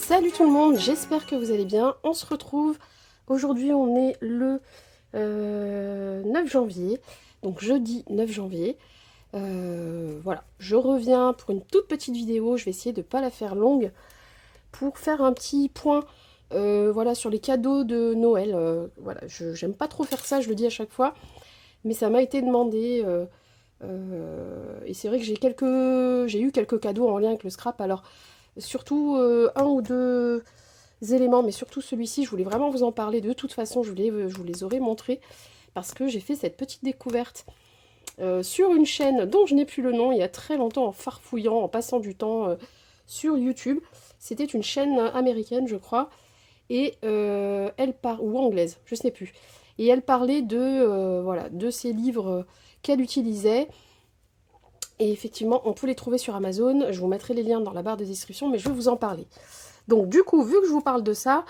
Salut tout le monde, j'espère que vous allez bien. On se retrouve, aujourd'hui on est le 9 janvier, donc jeudi 9 janvier. Voilà, je reviens pour une toute petite vidéo, je vais essayer de ne pas la faire longue, pour faire un petit point voilà, sur les cadeaux de Noël. Voilà, j'aime pas trop faire ça, je le dis à chaque fois, mais ça m'a été demandé. Et c'est vrai que j'ai eu quelques cadeaux en lien avec le scrap, alors surtout un ou deux éléments, mais surtout celui-ci, je voulais vraiment vous en parler. De toute façon, je vous les aurais montrés, parce que j'ai fait cette petite découverte sur une chaîne dont je n'ai plus le nom, il y a très longtemps, en farfouillant, en passant du temps sur YouTube. C'était une chaîne américaine, je crois, et ou anglaise, je ne sais plus. Et elle parlait de, voilà, de ces livres qu'elle utilisait. Et effectivement, on peut les trouver sur Amazon. Je vous mettrai les liens dans la barre de description, mais je vais vous en parler. Donc du coup, vu que je vous parle de ça,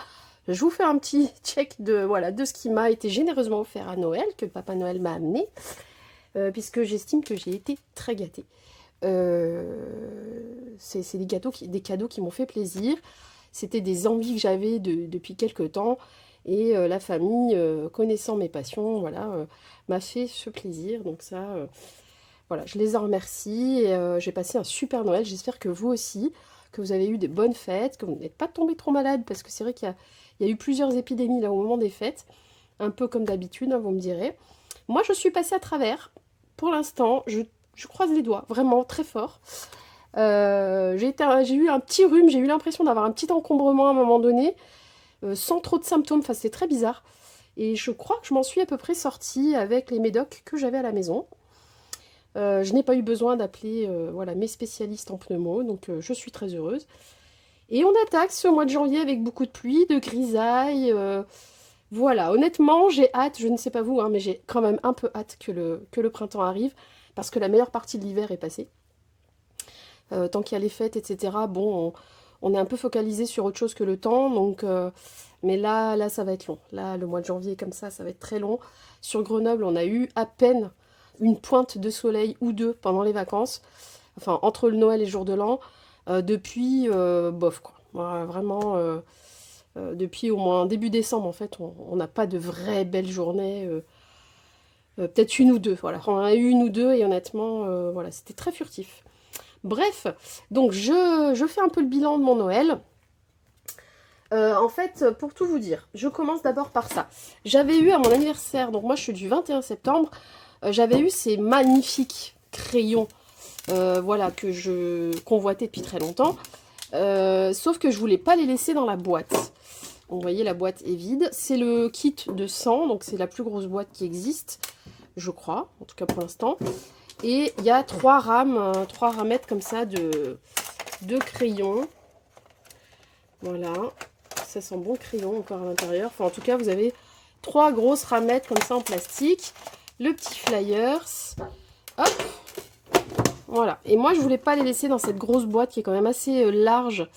je vous fais un petit check de, voilà, de ce qui m'a été généreusement offert à Noël, que Papa Noël m'a amené, puisque j'estime que j'ai été très gâtée. C'est des cadeaux qui m'ont fait plaisir. C'était des envies que j'avais depuis quelques temps. Et la famille, connaissant mes passions, voilà, m'a fait ce plaisir. Donc ça, voilà, je les en remercie. Et j'ai passé un super Noël. J'espère que vous aussi, que vous avez eu des bonnes fêtes, que vous n'êtes pas tombé trop malade, parce que c'est vrai qu'il y a eu plusieurs épidémies là au moment des fêtes. Un peu comme d'habitude, hein, vous me direz. Moi, je suis passée à travers. Pour l'instant, je croise les doigts, vraiment très fort. J'ai eu un petit rhume, j'ai eu l'impression d'avoir un petit encombrement à un moment donné, sans trop de symptômes, enfin c'était très bizarre. Et je crois que je m'en suis à peu près sortie avec les médocs que j'avais à la maison. Je n'ai pas eu besoin d'appeler voilà, mes spécialistes en pneumo, donc je suis très heureuse. Et on attaque ce mois de janvier avec beaucoup de pluie, de grisaille. Voilà, honnêtement, j'ai hâte, je ne sais pas vous, hein, mais j'ai quand même un peu hâte que le printemps arrive, parce que la meilleure partie de l'hiver est passée. Tant qu'il y a les fêtes, etc., bon, on est un peu focalisé sur autre chose que le temps, donc, mais là, ça va être long. Là, le mois de janvier, comme ça va être très long. Sur Grenoble, on a eu à peine une pointe de soleil ou deux pendant les vacances, enfin, entre le Noël et le jour de l'an, depuis, bof, quoi. Voilà, vraiment, depuis au moins début décembre, en fait, on n'a pas de vraies belles journées, peut-être une ou deux, voilà. On en a eu une ou deux, et honnêtement, voilà, c'était très furtif. Bref, donc je fais un peu le bilan de mon Noël. En fait, pour tout vous dire, je commence d'abord par ça. J'avais eu à mon anniversaire, donc moi je suis du 21 septembre, j'avais eu ces magnifiques crayons, voilà, que je convoitais depuis très longtemps. Sauf que je voulais pas les laisser dans la boîte. Donc, vous voyez, la boîte est vide. C'est le kit de 100, donc c'est la plus grosse boîte qui existe, je crois, en tout cas pour l'instant. Et il y a trois ramettes comme ça de crayons. Voilà, ça sent bon crayon encore à l'intérieur. Enfin, en tout cas, vous avez trois grosses ramettes comme ça en plastique. Le petit flyers. Hop. Voilà. Et moi, je voulais pas les laisser dans cette grosse boîte qui est quand même assez large,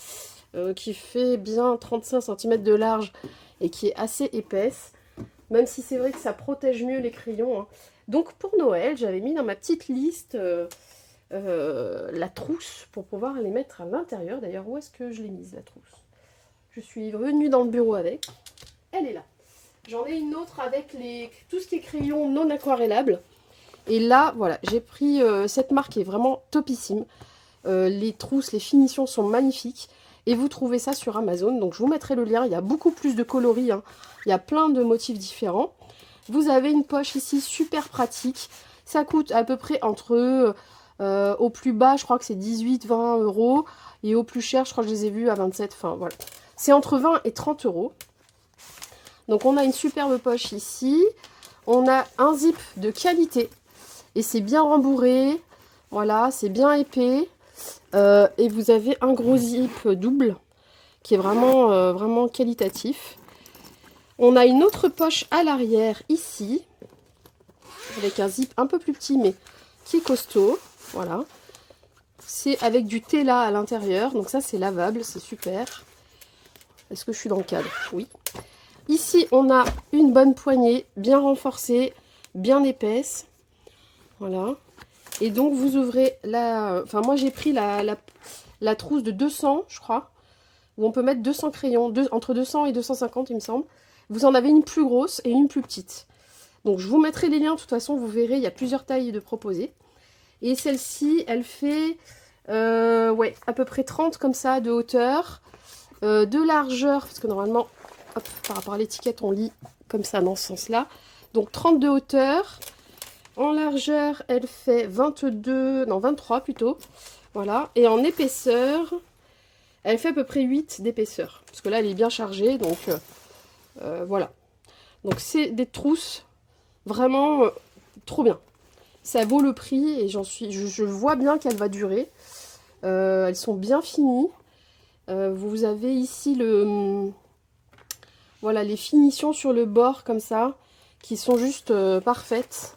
qui fait bien 35 cm de large et qui est assez épaisse. Même si c'est vrai que ça protège mieux les crayons, hein. Donc pour Noël, j'avais mis dans ma petite liste la trousse pour pouvoir les mettre à l'intérieur. D'ailleurs, où est-ce que je l'ai mise, la trousse? Je suis revenue dans le bureau avec. Elle est là. J'en ai une autre avec tout ce qui est crayon non aquarellables. Et là, voilà, j'ai pris cette marque qui est vraiment topissime. Les trousses, les finitions sont magnifiques. Et vous trouvez ça sur Amazon. Donc je vous mettrai le lien. Il y a beaucoup plus de coloris, hein. Il y a plein de motifs différents. Vous avez une poche ici super pratique. Ça coûte à peu près entre, au plus bas, je crois que c'est 18-20 euros. Et au plus cher, je crois que je les ai vus à 27. Enfin, voilà. C'est entre 20 et 30 euros. Donc, on a une superbe poche ici. On a un zip de qualité. Et c'est bien rembourré. Voilà, c'est bien épais. Et vous avez un gros zip double qui est vraiment, vraiment qualitatif. On a une autre poche à l'arrière ici, avec un zip un peu plus petit, mais qui est costaud. Voilà. C'est avec du Tela à l'intérieur, donc ça c'est lavable, c'est super. Est-ce que je suis dans le cadre? Oui. Ici, on a une bonne poignée, bien renforcée, bien épaisse. Voilà. Et donc, vous ouvrez la... Enfin, moi, j'ai pris la trousse de 200, je crois. où on peut mettre 200 crayons, entre 200 et 250 il me semble. Vous en avez une plus grosse et une plus petite. Donc je vous mettrai les liens, de toute façon vous verrez, il y a plusieurs tailles de proposées. Et celle-ci, elle fait ouais, à peu près 30 comme ça de hauteur, de largeur, parce que normalement, hop, par rapport à l'étiquette, on lit comme ça dans ce sens-là. Donc 30 de hauteur. En largeur, elle fait 22, non 23 plutôt. Voilà. Et en épaisseur, elle fait à peu près 8 d'épaisseur. Parce que là, elle est bien chargée, donc voilà. Donc c'est des trousses vraiment trop bien. Ça vaut le prix et je vois bien qu'elle va durer. Elles sont bien finies. Vous avez ici voilà, les finitions sur le bord comme ça, qui sont juste parfaites.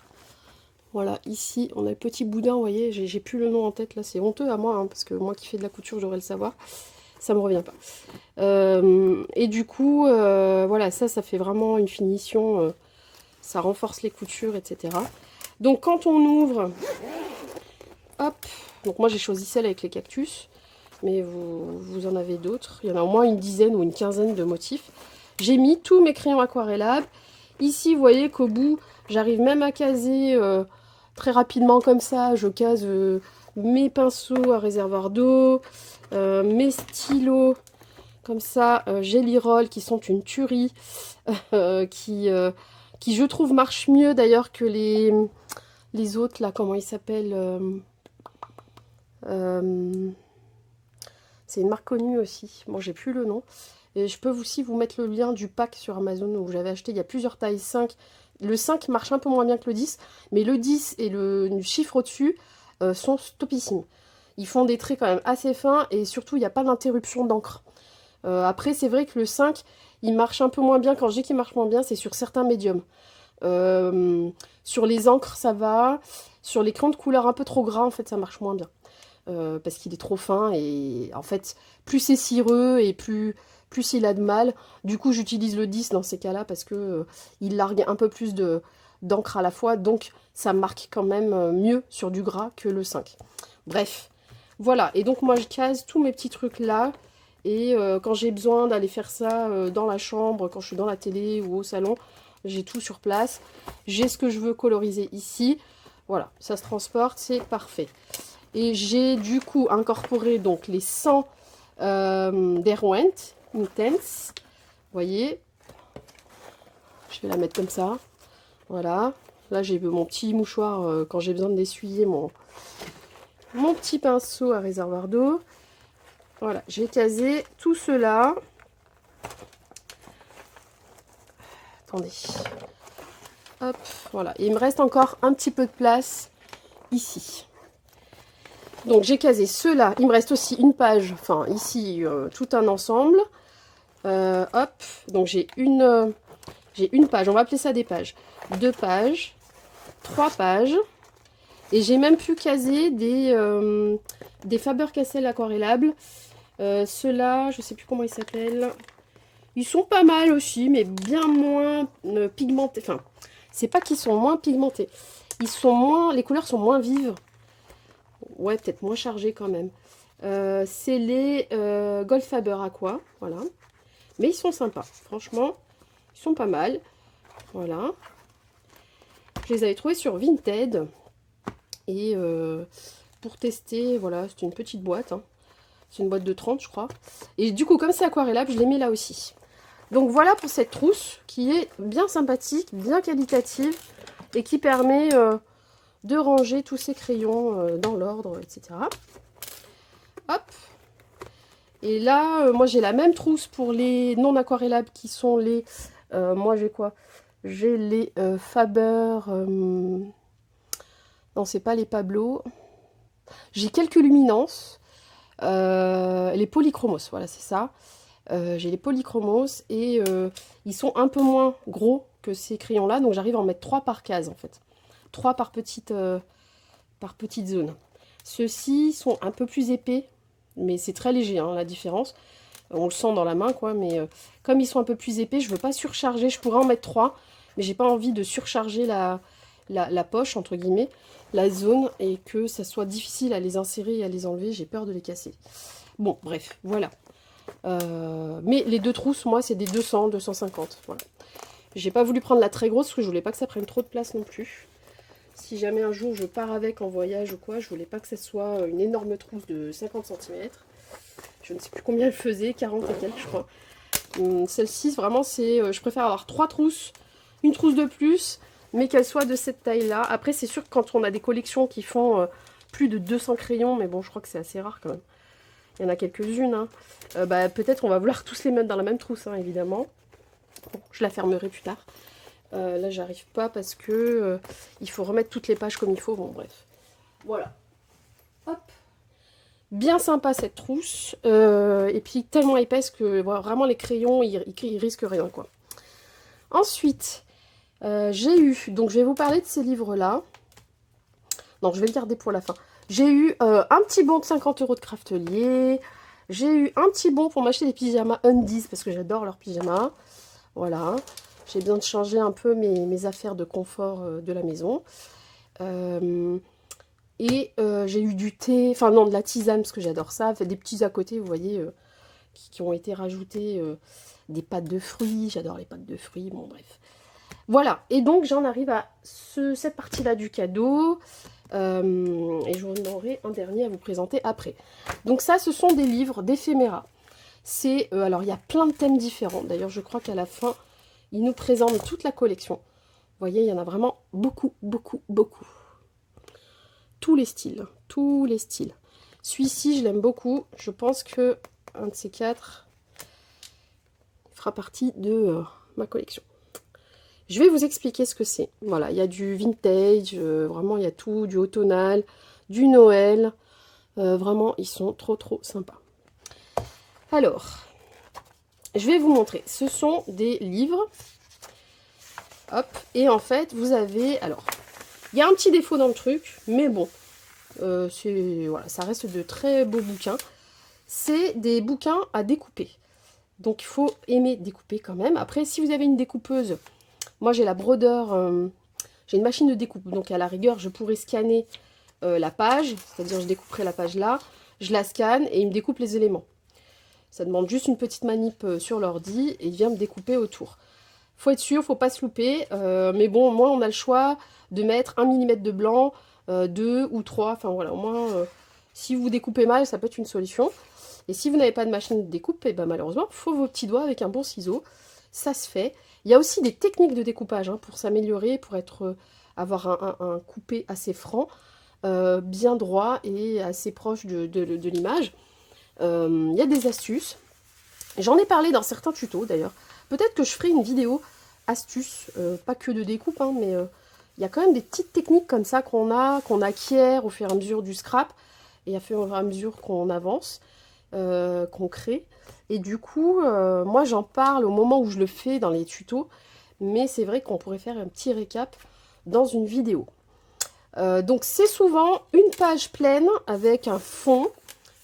Voilà, ici, on a le petit boudin, vous voyez, j'ai plus le nom en tête, là, c'est honteux à moi, hein, parce que moi qui fais de la couture, j'aurais le savoir. Ça me revient pas. Et du coup, voilà, ça fait vraiment une finition, ça renforce les coutures, etc. Donc, quand on ouvre, hop, donc moi j'ai choisi celle avec les cactus, mais vous en avez d'autres. Il y en a au moins une dizaine ou une quinzaine de motifs. J'ai mis tous mes crayons aquarellables. Ici, vous voyez qu'au bout, j'arrive même à caser très rapidement comme ça. Je case mes pinceaux à réservoir d'eau, mes stylos comme ça, Jelly Roll qui sont une tuerie, qui je trouve marchent mieux d'ailleurs que les autres là, comment ils s'appellent c'est une marque connue aussi. Bon, j'ai plus le nom. Et je peux aussi vous mettre le lien du pack sur Amazon où j'avais acheté. Il y a plusieurs tailles 5. Le 5 marche un peu moins bien que le 10. Mais le 10 et le chiffre au-dessus sont topissimes. Ils font des traits quand même assez fins. Et surtout, il n'y a pas d'interruption d'encre. Après, c'est vrai que le 5, il marche un peu moins bien. Quand je dis qu'il marche moins bien, c'est sur certains médiums. Sur les encres, ça va. Sur les crayons de couleur un peu trop gras, en fait, ça marche moins bien. Parce qu'il est trop fin et en fait plus c'est cireux et plus il a de mal. Du coup j'utilise le 10 dans ces cas-là parce que il largue un peu plus d'encre à la fois, donc ça marque quand même mieux sur du gras que le 5. Bref, voilà, et donc moi je case tous mes petits trucs là et quand j'ai besoin d'aller faire ça dans la chambre, quand je suis dans la télé ou au salon, j'ai tout sur place. J'ai ce que je veux coloriser ici. Voilà, ça se transporte, c'est parfait. Et j'ai du coup incorporé donc les 100 Derwent Intense. Vous voyez, je vais la mettre comme ça. Voilà. Là, j'ai mon petit mouchoir quand j'ai besoin d'essuyer mon petit pinceau à réservoir d'eau. Voilà, j'ai casé tout cela. Attendez. Hop, voilà. Et il me reste encore un petit peu de place ici. Donc j'ai casé ceux-là, il me reste aussi une page, enfin ici tout un ensemble. Hop, donc j'ai une page, on va appeler ça des pages. 2 pages, 3 pages. Et j'ai même pu caser des Faber-Castell aquarellables. Ceux-là, je sais plus comment ils s'appellent. Ils sont pas mal aussi, mais bien moins pigmentés. Enfin, c'est pas qu'ils sont moins pigmentés. Ils sont moins, les couleurs sont moins vives. Ouais, peut-être moins chargé quand même. C'est les Goldfaber Aqua, voilà. Mais ils sont sympas, franchement, ils sont pas mal. Voilà. Je les avais trouvés sur Vinted. Et pour tester, voilà, c'est une petite boîte. Hein. C'est une boîte de 30, je crois. Et du coup, comme c'est aquarellable, je les mets là aussi. Donc voilà pour cette trousse qui est bien sympathique, bien qualitative et qui permet de ranger tous ces crayons dans l'ordre, etc. Hop. Et là, moi j'ai la même trousse pour les non aquarellables qui sont les... moi j'ai quoi? J'ai les Faber... non, c'est pas les Pablo. J'ai quelques luminances. Les polychromos, voilà, c'est ça. J'ai les polychromos et ils sont un peu moins gros que ces crayons-là. Donc j'arrive à en mettre 3 par case en fait. 3 par petite zone. Ceux-ci sont un peu plus épais, mais c'est très léger hein, la différence. On le sent dans la main quoi, mais comme ils sont un peu plus épais, je veux pas surcharger. Je pourrais en mettre 3, mais j'ai pas envie de surcharger la poche, entre guillemets, la zone, et que ça soit difficile à les insérer et à les enlever. J'ai peur de les casser. Bon, bref, voilà. Mais les deux trousses, moi, c'est des 200, 250. Voilà. J'ai pas voulu prendre la très grosse parce que je voulais pas que ça prenne trop de place non plus. Si jamais un jour je pars avec en voyage ou quoi, je voulais pas que ça soit une énorme trousse de 50 cm. Je ne sais plus combien elle faisait, 40 et quelques, je crois. Celle-ci, vraiment, c'est, je préfère avoir 3 trousses, une trousse de plus, mais qu'elle soit de cette taille-là. Après, c'est sûr que quand on a des collections qui font plus de 200 crayons, mais bon, je crois que c'est assez rare quand même. Il y en a quelques-unes. Hein. Bah, peut-être on va vouloir tous les mettre dans la même trousse, hein, évidemment. Bon, je la fermerai plus tard. Là, j'arrive pas parce que il faut remettre toutes les pages comme il faut. Bon, bref. Voilà. Hop. Bien sympa cette trousse. Et puis tellement épaisse que voilà, vraiment les crayons, ils risquent rien, quoi. Ensuite, j'ai eu... Donc, je vais vous parler de ces livres-là. Non, je vais le garder pour la fin. J'ai eu un petit bon de 50 € de Craftelier. J'ai eu un petit bon pour m'acheter des pyjamas Undies parce que j'adore leurs pyjamas. Voilà. J'ai besoin de changer un peu mes affaires de confort de la maison. J'ai eu du thé, enfin non, de la tisane parce que j'adore ça. Fait des petits à côté, vous voyez, qui ont été rajoutés. Des pâtes de fruits, j'adore les pâtes de fruits, bon bref. Voilà, et donc j'en arrive à cette partie-là du cadeau. Et j'en aurai un dernier à vous présenter après. Donc ça, ce sont des livres d'éphéméra. C'est alors il y a plein de thèmes différents. D'ailleurs, je crois qu'à la fin, ils nous présentent toute la collection. Vous voyez, il y en a vraiment beaucoup, beaucoup, beaucoup. Tous les styles, tous les styles. Celui-ci, je l'aime beaucoup. Je pense que un de ces quatre fera partie de ma collection. Je vais vous expliquer ce que c'est. Voilà, il y a du vintage, vraiment il y a tout, du automnal, du Noël. Vraiment, ils sont trop trop sympas. Alors, je vais vous montrer. Ce sont des livres. Hop, et en fait, vous avez... Alors, il y a un petit défaut dans le truc, mais bon, voilà, ça reste de très beaux bouquins. C'est des bouquins à découper. Donc, il faut aimer découper quand même. Après, si vous avez une découpeuse... Moi, j'ai la Brodeur, j'ai une machine de découpe. Donc, à la rigueur, je pourrais scanner la page. C'est-à-dire, je découperai la page là. Je la scanne et il me découpe les éléments. Ça demande juste une petite manip sur l'ordi et il vient me découper autour. Faut être sûr, faut pas se louper. Mais bon, au moins, on a le choix de mettre 1 mm de blanc, 2 ou 3. Enfin, voilà, au moins, si vous découpez mal, ça peut être une solution. Et si vous n'avez pas de machine de découpe, et ben, malheureusement, il faut vos petits doigts avec un bon ciseau. Ça se fait. Il y a aussi des techniques de découpage hein, pour s'améliorer, pour avoir un coupé assez franc, bien droit et assez proche de l'image. Il y a des astuces. J'en ai parlé dans certains tutos d'ailleurs. Peut-être que je ferai une vidéo astuce, pas que de découpe, hein, mais il y a quand même des petites techniques comme ça qu'on acquiert au fur et à mesure du scrap et au fur et à mesure qu'on avance, qu'on crée. Et du coup, moi j'en parle au moment où je le fais dans les tutos, mais c'est vrai qu'on pourrait faire un petit récap dans une vidéo. Donc c'est souvent une page pleine avec un fond,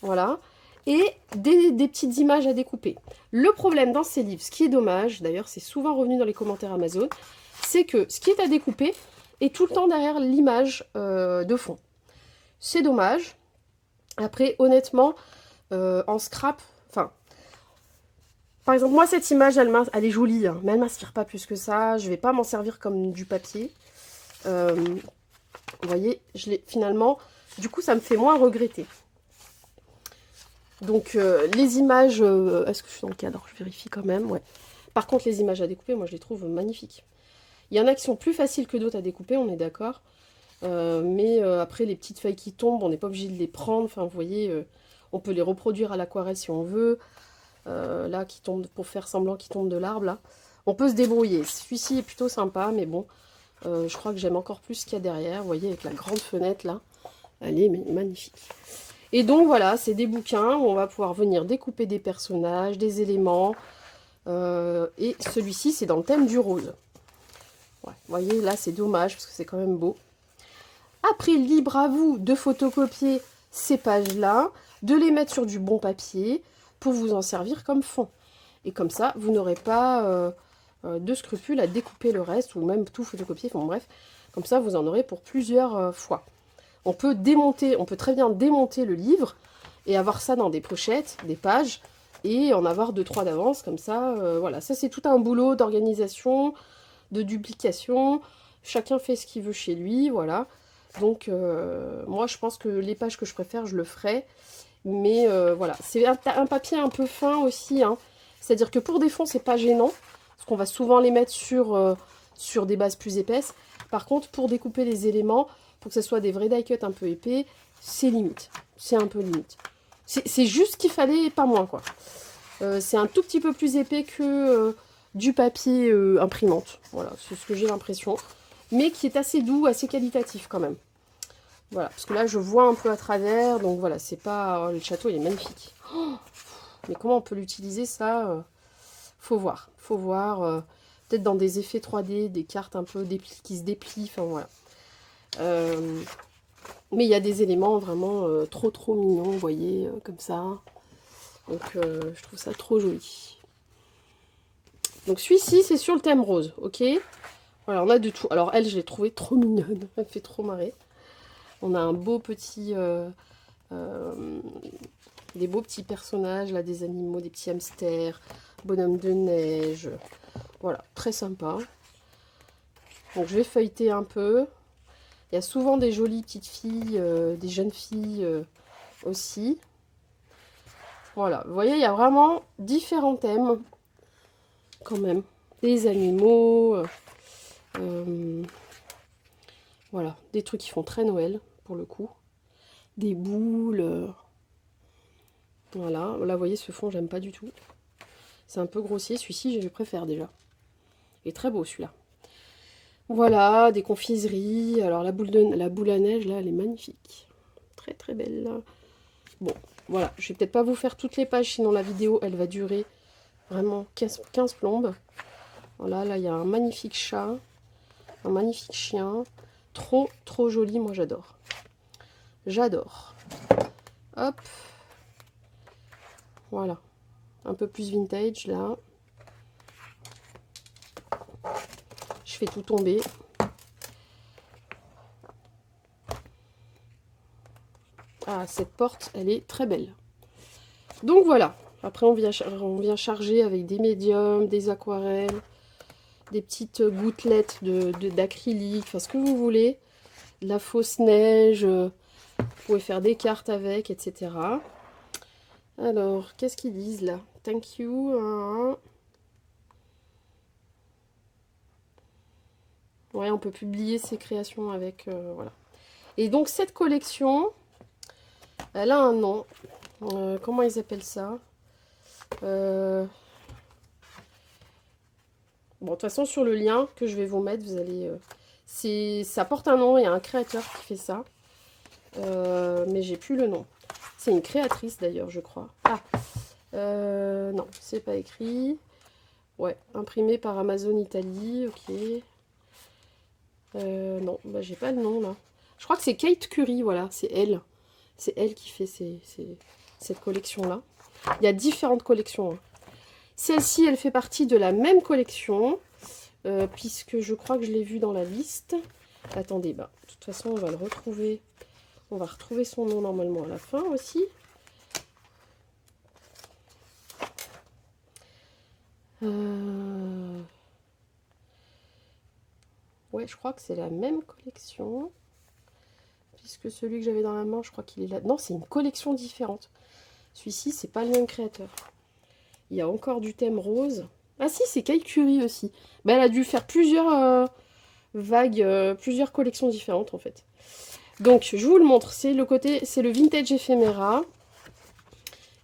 voilà, et des petites images à découper. Le problème dans ces livres, ce qui est dommage, d'ailleurs c'est souvent revenu dans les commentaires Amazon, c'est que ce qui est à découper est tout le temps derrière l'image de fond. C'est dommage. Après, honnêtement, en scrap, enfin... Par exemple, moi, cette image, elle est jolie, hein, mais elle ne m'inspire pas plus que ça. Je ne vais pas m'en servir comme du papier. Vous voyez, finalement, du coup, ça me fait moins regretter. Donc, les images... Est-ce que je suis dans le cadre? Je vérifie quand même, ouais. Par contre, les images à découper, moi, je les trouve magnifiques. Il y en a qui sont plus faciles que d'autres à découper, on est d'accord. Mais après, les petites feuilles qui tombent, on n'est pas obligé de les prendre. Enfin, vous voyez, on peut les reproduire à l'aquarelle si on veut. Là, qui tombe pour faire semblant qu'il tombe de l'arbre, là. On peut se débrouiller. Celui-ci est plutôt sympa, mais bon, je crois que j'aime encore plus ce qu'il y a derrière. Vous voyez, avec la grande fenêtre, là. Elle est magnifique. Et donc, voilà, c'est des bouquins où on va pouvoir venir découper des personnages, des éléments. Et celui-ci, c'est dans le thème du rose. Ouais, vous voyez, là, c'est dommage, parce que c'est quand même beau. Après, libre à vous de photocopier ces pages-là, de les mettre sur du bon papier, pour vous en servir comme fond. Et comme ça, vous n'aurez pas de scrupules à découper le reste, ou même tout photocopier, enfin bref, comme ça, vous en aurez pour plusieurs fois. On peut très bien démonter le livre, et avoir ça dans des pochettes, des pages, et en avoir 2-3 d'avance, comme ça, voilà. Ça, c'est tout un boulot d'organisation, de duplication. Chacun fait ce qu'il veut chez lui, voilà. Donc, moi, je pense que les pages que je préfère, je le ferai. Mais voilà, c'est un papier un peu fin aussi, hein. C'est-à-dire que pour des fonds, c'est pas gênant, parce qu'on va souvent les mettre sur des bases plus épaisses. Par contre, pour découper les éléments, pour que ce soit des vrais die cut un peu épais, c'est limite. C'est un peu limite. C'est juste qu'il fallait pas moins, quoi. C'est un tout petit peu plus épais que du papier imprimante. Voilà, c'est ce que j'ai l'impression. Mais qui est assez doux, assez qualitatif quand même. Voilà, parce que là, je vois un peu à travers, donc voilà, c'est pas... Oh, le château, il est magnifique. Oh, mais comment on peut l'utiliser, ça faut voir. Faut voir, peut-être dans des effets 3D, des cartes un peu qui se déplient, enfin voilà. Mais il y a des éléments vraiment trop mignons, vous voyez, comme ça. Donc, je trouve ça trop joli. Donc, celui-ci, c'est sur le thème rose, ok? Voilà, on a de tout. Alors, elle, je l'ai trouvée trop mignonne. Elle me fait trop marrer. On a un beau petit... des beaux petits personnages, là, des animaux, des petits hamsters, bonhomme de neige. Voilà, très sympa. Donc, je vais feuilleter un peu. Il y a souvent des jolies petites filles, des jeunes filles aussi. Voilà, vous voyez, il y a vraiment différents thèmes, quand même. Des animaux, voilà, des trucs qui font très Noël, pour le coup. Des boules, voilà. Là, vous voyez, ce fond, j'aime pas du tout. C'est un peu grossier, celui-ci, je préfère déjà. Il est très beau, celui-là. Voilà, des confiseries. Alors, la boule à neige, là, elle est magnifique. Très belle. Bon, voilà, je vais peut-être pas vous faire toutes les pages, sinon la vidéo, elle va durer vraiment 15 plombes. Voilà, là, il y a un magnifique chat, un magnifique chien. Trop joli, moi, j'adore. J'adore. Hop. Voilà. Un peu plus vintage, là. Je fais tout tomber. Ah, cette porte, elle est très belle. Donc, voilà. Après, on vient charger avec des médiums, des aquarelles, des petites gouttelettes d'acrylique, enfin, ce que vous voulez. De la fausse neige, vous pouvez faire des cartes avec, etc. Alors, qu'est-ce qu'ils disent là? Thank you. Ouais, on peut publier ses créations avec, voilà. Et donc, cette collection, elle a un nom. Comment ils appellent ça? Bon, de toute façon, sur le lien que je vais vous mettre, vous allez... ça porte un nom, il y a un créateur qui fait ça. Mais j'ai plus le nom. C'est une créatrice d'ailleurs, je crois. Ah, non, c'est pas écrit. Ouais, imprimé par Amazon Italie, ok. Non, bah j'ai pas le nom là. Je crois que c'est Kate Curry, voilà, c'est elle. C'est elle qui fait cette collection-là. Il y a différentes collections, hein. Celle-ci, elle fait partie de la même collection, puisque je crois que je l'ai vue dans la liste. Attendez, bah, de toute façon, on va le retrouver. On va retrouver son nom normalement à la fin aussi. Ouais, je crois que c'est la même collection. Puisque celui que j'avais dans la main, je crois qu'il est là. Non, c'est une collection différente. Celui-ci, c'est pas le même créateur. Il y a encore du thème rose. Ah si, c'est Kate Curry aussi. Bah, elle a dû faire plusieurs vagues, plusieurs collections différentes en fait. Donc, je vous le montre. C'est le vintage ephéméra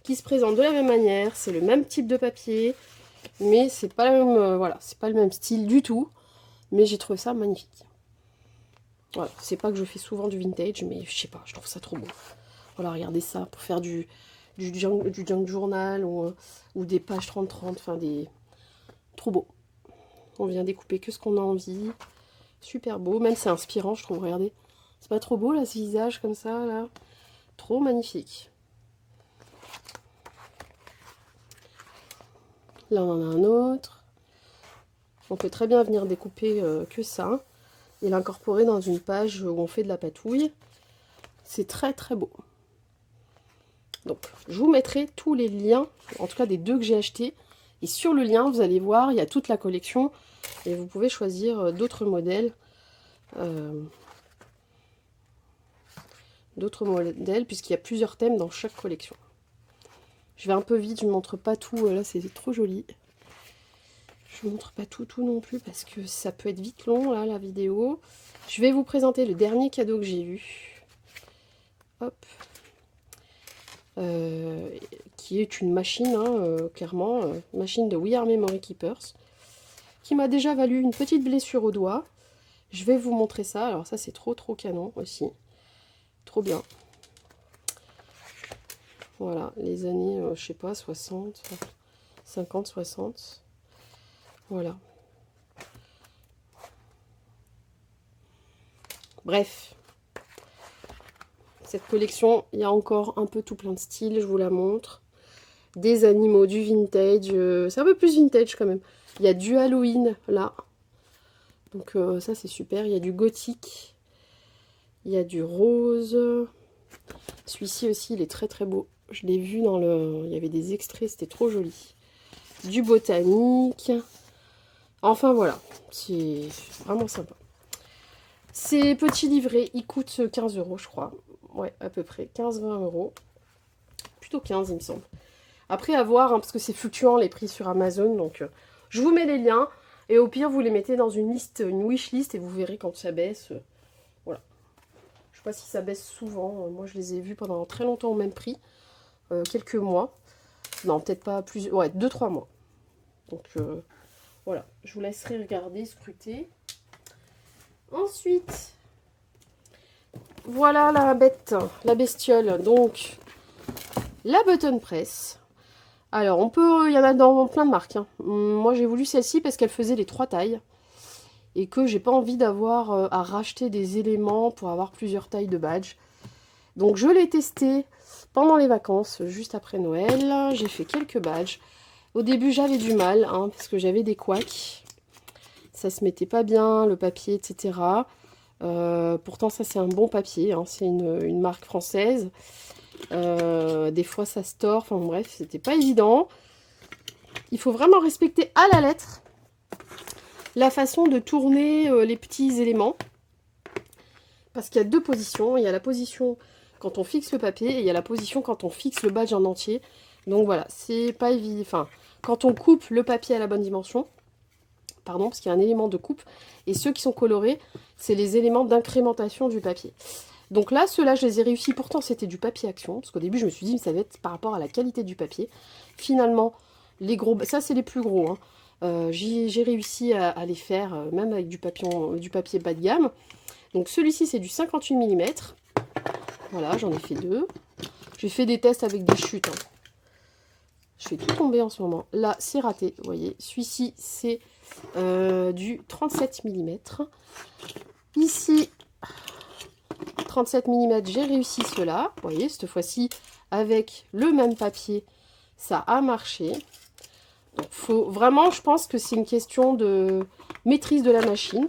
qui se présente de la même manière. C'est le même type de papier, mais c'est pas le même, voilà, c'est pas le même style du tout. Mais j'ai trouvé ça magnifique. Voilà, c'est pas que je fais souvent du vintage, mais je sais pas, je trouve ça trop beau. Voilà, regardez ça pour faire du junk journal ou des pages 30-30, enfin des... Trop beau. On vient découper que ce qu'on a envie. Super beau, même c'est inspirant, je trouve, regardez. C'est pas trop beau là, ce visage comme ça, là. Trop magnifique. Là, on en a un autre. On peut très bien venir découper que ça et l'incorporer dans une page où on fait de la patouille. C'est très beau. Donc, je vous mettrai tous les liens, en tout cas des 2 que j'ai achetés. Et sur le lien, vous allez voir, il y a toute la collection. Et vous pouvez choisir d'autres modèles. Puisqu'il y a plusieurs thèmes dans chaque collection. Je vais un peu vite, je ne montre pas tout. Là, c'est trop joli. Je ne montre pas tout non plus parce que ça peut être vite long, là, la vidéo. Je vais vous présenter le dernier cadeau que j'ai eu. Hop. Qui est une machine, hein, clairement, machine de We Are Memory Keepers, qui m'a déjà valu une petite blessure au doigt. Je vais vous montrer ça. Alors ça, c'est trop canon aussi. Trop bien. Voilà, les années, je sais pas, 60, 50, 60. Voilà. Bref. Cette collection, il y a encore un peu tout plein de styles, je vous la montre. Des animaux, du vintage, c'est un peu plus vintage quand même. Il y a du Halloween, là. Donc ça, c'est super. Il y a du gothique. Il y a du rose. Celui-ci aussi, il est très beau. Je l'ai vu dans le... Il y avait des extraits, c'était trop joli. Du botanique. Enfin, voilà. C'est vraiment sympa. Ces petits livrets, ils coûtent 15 €, je crois. Ouais, à peu près. 15-20 €. Plutôt 15, il me semble. Après, à voir, hein, parce que c'est fluctuant les prix sur Amazon. Donc, je vous mets les liens. Et au pire, vous les mettez dans une liste, une wishlist. Et vous verrez quand ça baisse. Voilà. Je sais pas si ça baisse souvent. Moi, je les ai vus pendant très longtemps au même prix. Quelques mois. Non, peut-être pas plus. Ouais, 2-3 mois. Donc, voilà. Je vous laisserai regarder, scruter. Ensuite, voilà la bête, la bestiole. Donc, la button press. Alors, il y en a dans plein de marques. Hein. Moi, j'ai voulu celle-ci parce qu'elle faisait les 3 tailles. Et que j'ai pas envie d'avoir à racheter des éléments pour avoir plusieurs tailles de badge. Donc, je l'ai testé pendant les vacances, juste après Noël. J'ai fait quelques badges. Au début, j'avais du mal, hein, parce que j'avais des couacs. Ça se mettait pas bien, le papier, etc. Pourtant, ça, c'est un bon papier. Hein, c'est une marque française. Des fois, ça se tord. Enfin, bref, c'était pas évident. Il faut vraiment respecter à la lettre la façon de tourner les petits éléments. Parce qu'il y a 2 positions. Il y a la position quand on fixe le papier et il y a la position quand on fixe le badge en entier. Donc, voilà, c'est pas évident. Enfin, quand on coupe le papier à la bonne dimension... Pardon, parce qu'il y a un élément de coupe. Et ceux qui sont colorés, c'est les éléments d'incrémentation du papier. Donc là, ceux-là, je les ai réussis. Pourtant, c'était du papier action. Parce qu'au début, je me suis dit, mais ça va être par rapport à la qualité du papier. Finalement, les gros... Ça, c'est les plus gros. Hein. J'ai réussi à les faire, même avec du papier bas de gamme. Donc celui-ci, c'est du 58 mm. Voilà, j'en ai fait 2. J'ai fait des tests avec des chutes. Hein. Je fais tout tomber en ce moment. Là, c'est raté, vous voyez. Celui-ci, c'est du 37 mm. Ici, 37 mm, j'ai réussi cela. Vous voyez, cette fois-ci, avec le même papier, ça a marché. Donc, vraiment, je pense que c'est une question de maîtrise de la machine.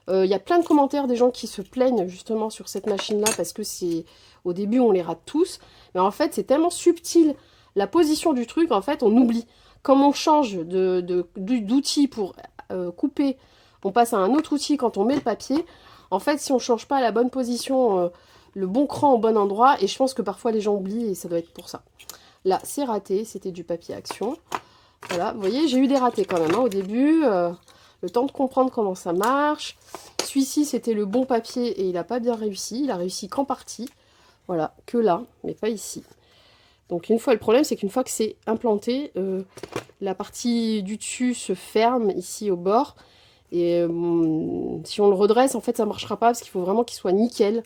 Il y a plein de commentaires des gens qui se plaignent justement sur cette machine-là parce que au début, on les rate tous. Mais en fait, c'est tellement subtil. La position du truc, en fait, on oublie. Comme on change d'outil pour couper, on passe à un autre outil quand on met le papier. En fait, si on ne change pas la bonne position, le bon cran au bon endroit, et je pense que parfois les gens oublient et ça doit être pour ça. Là, c'est raté, c'était du papier action. Voilà, vous voyez, j'ai eu des ratés quand même hein, au début. Le temps de comprendre comment ça marche. Celui-ci, c'était le bon papier et il n'a pas bien réussi. Il a réussi qu'en partie. Voilà, que là, mais pas ici. Donc une fois, le problème c'est qu'une fois que c'est implanté, la partie du dessus se ferme ici au bord. Et si on le redresse, en fait ça ne marchera pas parce qu'il faut vraiment qu'il soit nickel.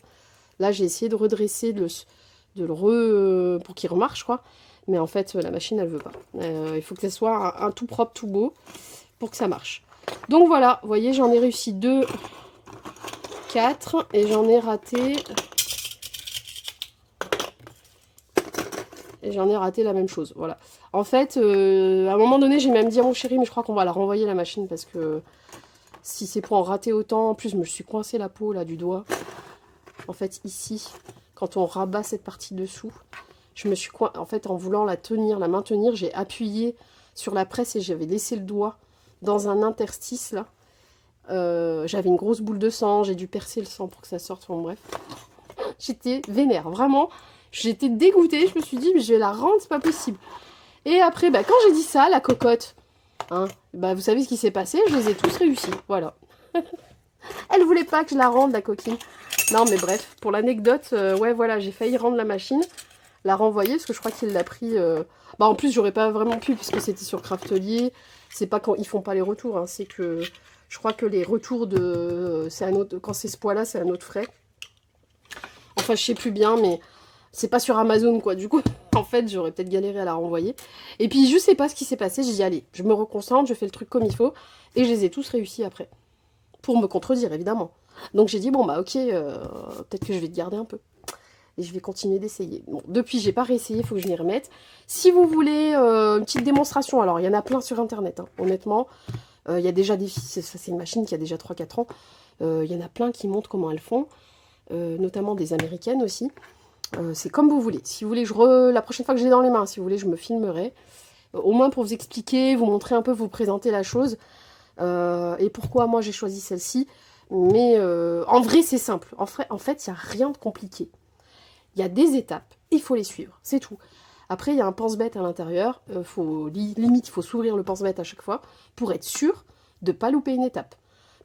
Là j'ai essayé de redresser, pour qu'il remarche quoi. Mais en fait la machine elle veut pas. Il faut que ça soit un tout propre, tout beau pour que ça marche. Donc voilà, vous voyez j'en ai réussi 2, 4 et j'en ai raté... Et j'en ai raté la même chose, voilà. En fait, à un moment donné, j'ai même dit à mon chéri, mais je crois qu'on va la renvoyer la machine parce que si c'est pour en rater autant, en plus je me suis coincé la peau là du doigt. En fait, ici, quand on rabat cette partie dessous, je me suis en fait, en voulant la tenir, la maintenir, j'ai appuyé sur la presse et j'avais laissé le doigt dans un interstice là. J'avais une grosse boule de sang, j'ai dû percer le sang pour que ça sorte, enfin bref. J'étais vénère, vraiment. J'étais dégoûtée, je me suis dit, mais je vais la rendre, c'est pas possible. Et après, bah, quand j'ai dit ça, la cocotte, hein, bah, vous savez ce qui s'est passé, je les ai tous réussis, voilà. Elle voulait pas que je la rende, la coquine. Non, mais bref, pour l'anecdote, ouais, voilà, j'ai failli rendre la machine, la renvoyer, parce que je crois qu'il l'a pris... Bah, en plus, j'aurais pas vraiment pu, puisque c'était sur Craftelier. C'est pas quand ils font pas les retours, hein, c'est que... Je crois que les retours de... c'est un autre... Quand c'est ce poids-là, c'est un autre frais. Enfin, je sais plus bien, mais c'est pas sur Amazon, quoi. Du coup, en fait, j'aurais peut-être galéré à la renvoyer. Et puis, je sais pas ce qui s'est passé. J'ai dit, allez, je me reconcentre, je fais le truc comme il faut. Et je les ai tous réussis après. Pour me contredire, évidemment. Donc, j'ai dit, bon, bah, ok, peut-être que je vais te garder un peu. Et je vais continuer d'essayer. Bon, depuis, j'ai pas réessayé, il faut que je m'y remette. Si vous voulez une petite démonstration, alors, il y en a plein sur Internet, hein, honnêtement. Il y a déjà des... Ça, c'est une machine qui a déjà 3-4 ans. Il y en a plein qui montrent comment elles font. Notamment des américaines aussi. C'est comme vous voulez. Si vous voulez, la prochaine fois que j'ai dans les mains, si vous voulez, je me filmerai. Au moins pour vous expliquer, vous montrer un peu, vous présenter la chose. Et pourquoi moi j'ai choisi celle-ci. Mais en vrai, c'est simple. En fait, il n'y a rien de compliqué. Il y a des étapes, il faut les suivre, c'est tout. Après, il y a un pense-bête à l'intérieur. Limite, il faut s'ouvrir le pense-bête à chaque fois pour être sûr de ne pas louper une étape.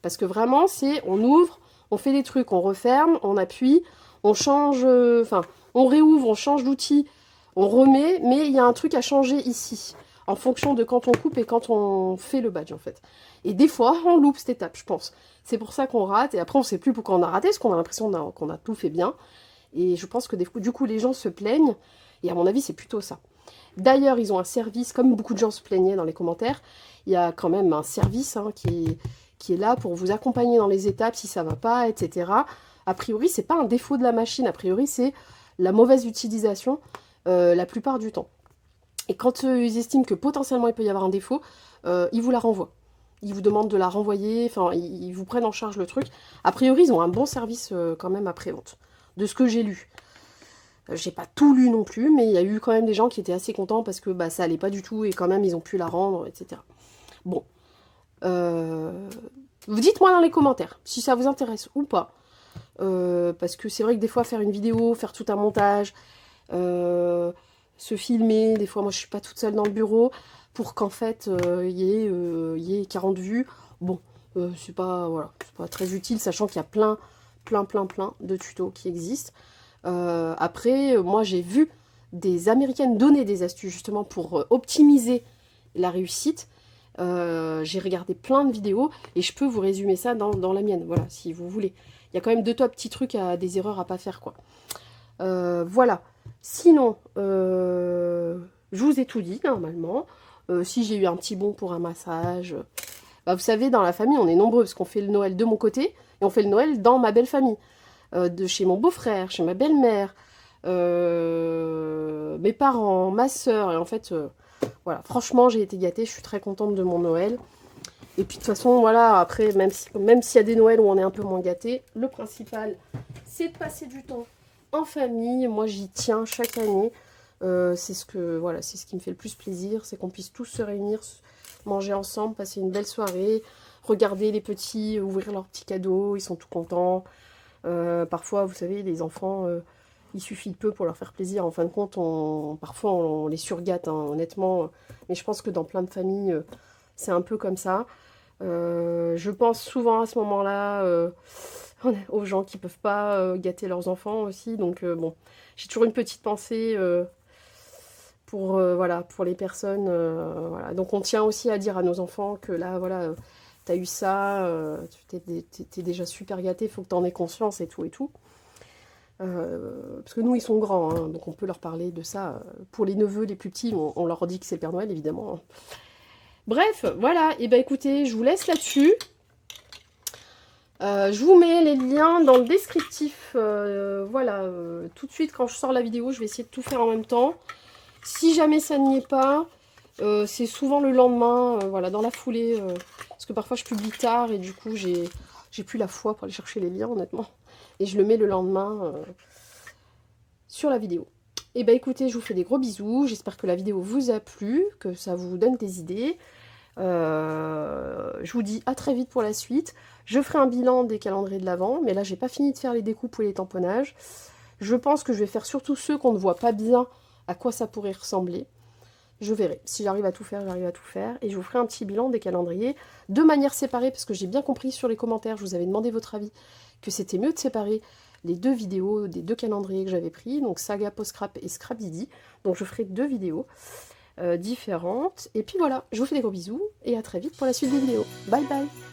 Parce que vraiment, c'est on ouvre, on fait des trucs, on referme, on appuie, on change, on réouvre, on change d'outil, on remet, mais il y a un truc à changer ici, en fonction de quand on coupe et quand on fait le badge, en fait. Et des fois, on loupe cette étape, je pense. C'est pour ça qu'on rate, et après, on ne sait plus pourquoi on a raté, parce qu'on a l'impression qu'on a tout fait bien. Et je pense que du coup, les gens se plaignent, et à mon avis, c'est plutôt ça. D'ailleurs, ils ont un service, comme beaucoup de gens se plaignaient dans les commentaires, il y a quand même un service hein, qui est là pour vous accompagner dans les étapes si ça ne va pas, etc. A priori, c'est pas un défaut de la machine, a priori, c'est la mauvaise utilisation la plupart du temps. Et quand ils estiment que potentiellement il peut y avoir un défaut, ils vous la renvoient. Ils vous demandent de la renvoyer, enfin, ils vous prennent en charge le truc. A priori, ils ont un bon service quand même après-vente, de ce que j'ai lu. J'ai pas tout lu non plus, mais il y a eu quand même des gens qui étaient assez contents parce que bah, ça allait pas du tout et quand même ils ont pu la rendre, etc. Bon. Vous dites-moi dans les commentaires si ça vous intéresse ou pas. Parce que c'est vrai que des fois faire une vidéo, faire tout un montage, se filmer, des fois moi je suis pas toute seule dans le bureau, pour qu'en fait il y ait 40 vues. Bon, c'est pas, voilà, c'est pas très utile, sachant qu'il y a plein de tutos qui existent. Après, moi j'ai vu des Américaines donner des astuces justement pour optimiser la réussite. J'ai regardé plein de vidéos et je peux vous résumer ça dans la mienne, voilà, si vous voulez. Il y a quand même 2-3 petits trucs, des erreurs à pas faire, quoi. Voilà. Sinon, je vous ai tout dit, normalement. Si j'ai eu un petit bon pour un massage... Bah, vous savez, dans la famille, on est nombreux, parce qu'on fait le Noël de mon côté, et on fait le Noël dans ma belle famille. De chez mon beau-frère, chez ma belle-mère, mes parents, ma soeur, et en fait... voilà, franchement, j'ai été gâtée, je suis très contente de mon Noël. Et puis de toute façon, voilà, après, même s'il y a des Noëls où on est un peu moins gâté, le principal, c'est de passer du temps en famille. Moi, j'y tiens chaque année. C'est ce qui me fait le plus plaisir, c'est qu'on puisse tous se réunir, manger ensemble, passer une belle soirée, regarder les petits, ouvrir leurs petits cadeaux, ils sont tout contents. Parfois, vous savez, les enfants... il suffit de peu pour leur faire plaisir. En fin de compte, parfois on les surgâte, hein, honnêtement. Mais je pense que dans plein de familles, c'est un peu comme ça. Je pense souvent à ce moment-là aux gens qui ne peuvent pas gâter leurs enfants aussi. Donc bon, j'ai toujours une petite pensée voilà, pour les personnes. Voilà. Donc on tient aussi à dire à nos enfants que là, voilà, t'as eu ça, t'es déjà super gâté, il faut que t'en aies conscience et tout et tout. Parce que nous, ils sont grands, hein, donc on peut leur parler de ça. Pour les neveux, les plus petits, on leur dit que c'est le Père Noël, évidemment. Bref, voilà. Et ben écoutez, je vous laisse là-dessus. Je vous mets les liens dans le descriptif. Voilà, tout de suite, quand je sors la vidéo, je vais essayer de tout faire en même temps. Si jamais ça n'y est pas, c'est souvent le lendemain, voilà, dans la foulée. Parce que parfois, je publie tard et du coup, j'ai plus la foi pour aller chercher les liens, honnêtement. Et je le mets le lendemain sur la vidéo. Et bah écoutez, je vous fais des gros bisous, j'espère que la vidéo vous a plu, que ça vous donne des idées. Je vous dis à très vite pour la suite. Je ferai un bilan des calendriers de l'Avent, mais là j'ai pas fini de faire les découpes ou les tamponnages. Je pense que je vais faire surtout ceux qu'on ne voit pas bien à quoi ça pourrait ressembler. Je verrai. Si j'arrive à tout faire, j'arrive à tout faire. Et je vous ferai un petit bilan des calendriers de manière séparée, parce que j'ai bien compris sur les commentaires, je vous avais demandé votre avis, que c'était mieux de séparer les deux vidéos des deux calendriers que j'avais pris, donc Saga Post-Scrap et Scrap Didi. Donc je ferai deux vidéos différentes. Et puis voilà, je vous fais des gros bisous et à très vite pour la suite des vidéos. Bye bye!